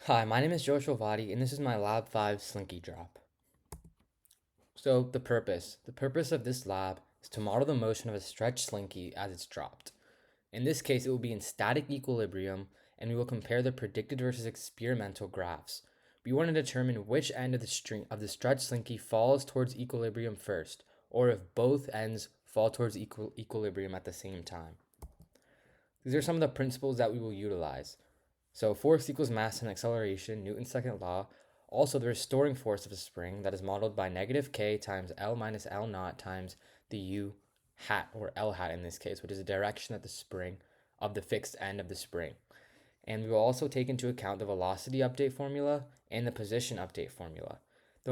Hi, my name is Joshua Vadi, and this is my Lab 5 Slinky Drop. So, the purpose of this lab is to model the motion of a stretched slinky as it's dropped. In this case, it will be in static equilibrium, and we will compare the predicted versus experimental graphs. We want to determine which end of the string of the stretched slinky falls towards equilibrium first, or if both ends fall towards equilibrium at the same time. These are some of the principles that we will utilize. So force equals mass and acceleration, Newton's second law. Also, the restoring force of a spring that is modeled by negative k times L minus L naught times the U hat, or L hat in this case, which is the direction of the spring, of the fixed end of the spring. And we will also take into account the velocity update formula and the position update formula. The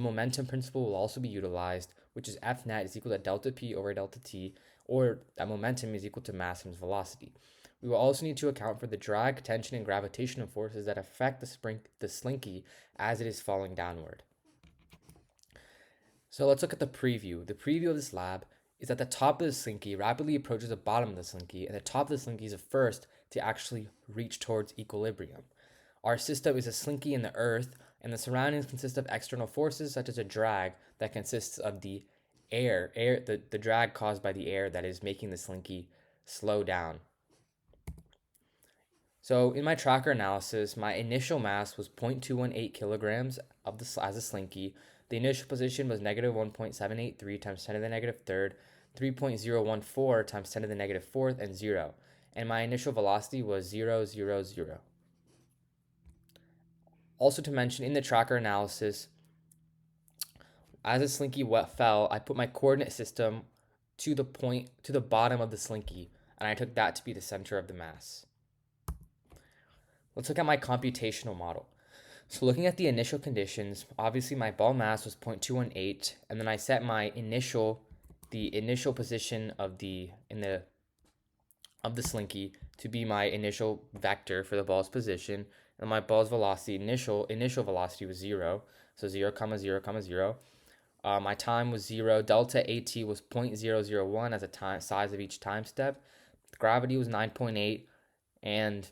momentum principle will also be utilized, which is F net is equal to delta P over delta T, or that momentum is equal to mass times velocity. We will also need to account for the drag, tension, and gravitational forces that affect the slinky as it is falling downward. So let's look at the preview. The preview of this lab is that the top of the slinky rapidly approaches the bottom of the slinky, and the top of the slinky is the first to actually reach towards equilibrium. Our system is a slinky in the earth, and the surroundings consist of external forces such as a drag that consists of the the drag caused by the air that is making the slinky slow down. So in my tracker analysis, my initial mass was 0.218 kilograms as a slinky. The initial position was negative 1.783 times 10 to the negative third, 3.014 times 10 to the negative fourth, and 0. And my initial velocity was 0, 0, 0. Also to mention, in the tracker analysis, as the slinky fell, I put my coordinate system to the bottom of the slinky, and I took that to be the center of the mass. Let's look at my computational model. So looking at the initial conditions, obviously my ball mass was 0.218, and then I set the initial position of the slinky to be my initial vector for the ball's position, and my ball's velocity initial velocity was 0, so 0 comma 0 comma 0. My time was 0. Delta AT was 0.001 as a size of each time step. Gravity was 9.8, and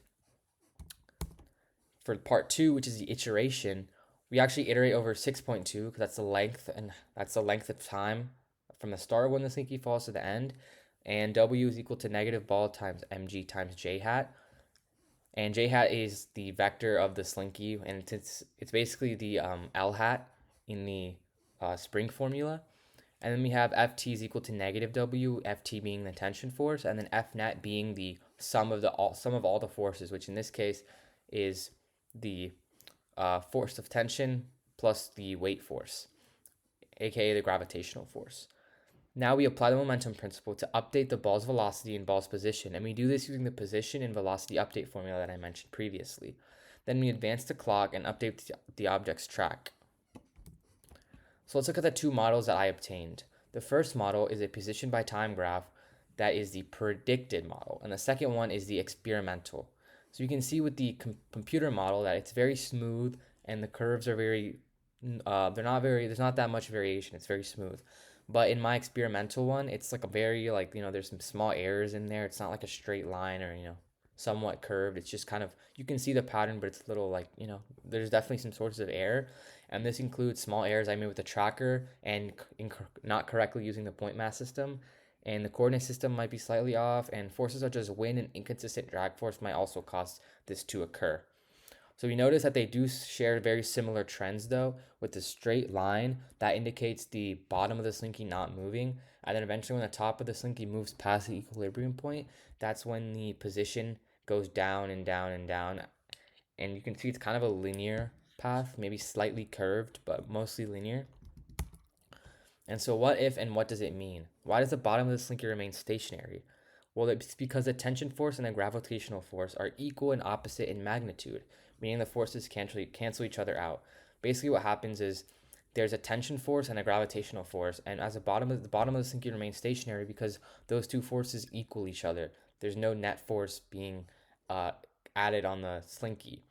for part 2, which is the iteration, we actually iterate over 6.2 because that's the length of time from the start when the slinky falls to the end, and W is equal to negative ball times mg times j hat, and j hat is the vector of the slinky, and it's basically the L hat in the spring formula. And then we have Ft is equal to negative W, Ft being the tension force, and then F net being the sum of all the forces, which in this case is the force of tension plus the weight force, aka the gravitational force. Now we apply the momentum principle to update the ball's velocity and ball's position, and we do this using the position and velocity update formula that I mentioned previously. Then we advance the clock and update the object's track. So let's look at the two models that I obtained. The first model is a position by time graph that is the predicted model, and the second one is the experimental. So you can see with the computer model that it's very smooth, and the curves are there's not that much variation. It's very smooth. But in my experimental one, it's like a very, there's some small errors in there. It's not like a straight line or, somewhat curved. It's just kind of, you can see the pattern, but it's a little there's definitely some sources of error. And this includes small errors I made with the tracker and not correctly using the point mass system, and the coordinate system might be slightly off, and forces such as wind and inconsistent drag force might also cause this to occur. So we notice that they do share very similar trends though, with the straight line that indicates the bottom of the slinky not moving, and then eventually when the top of the slinky moves past the equilibrium point, that's when the position goes down and down and down, and you can see it's kind of a linear path, maybe slightly curved, but mostly linear. And so what if and what does it mean? Why does the bottom of the slinky remain stationary? Well, it's because the tension force and the gravitational force are equal and opposite in magnitude, meaning the forces cancel each other out. Basically, what happens is there's a tension force and a gravitational force, and as the bottom of the slinky remains stationary because those two forces equal each other. There's no net force being added on the slinky.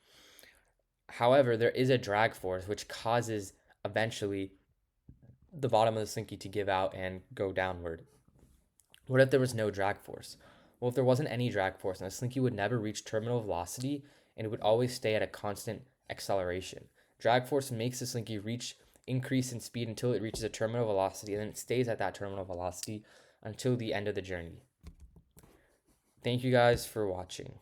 However, there is a drag force which causes eventually the bottom of the slinky to give out and go downward. What if there was no drag force? Well, if there wasn't any drag force, then the slinky would never reach terminal velocity, and it would always stay at a constant acceleration. Drag force makes the Slinky increase in speed until it reaches a terminal velocity, and then it stays at that terminal velocity until the end of the journey. Thank you guys for watching.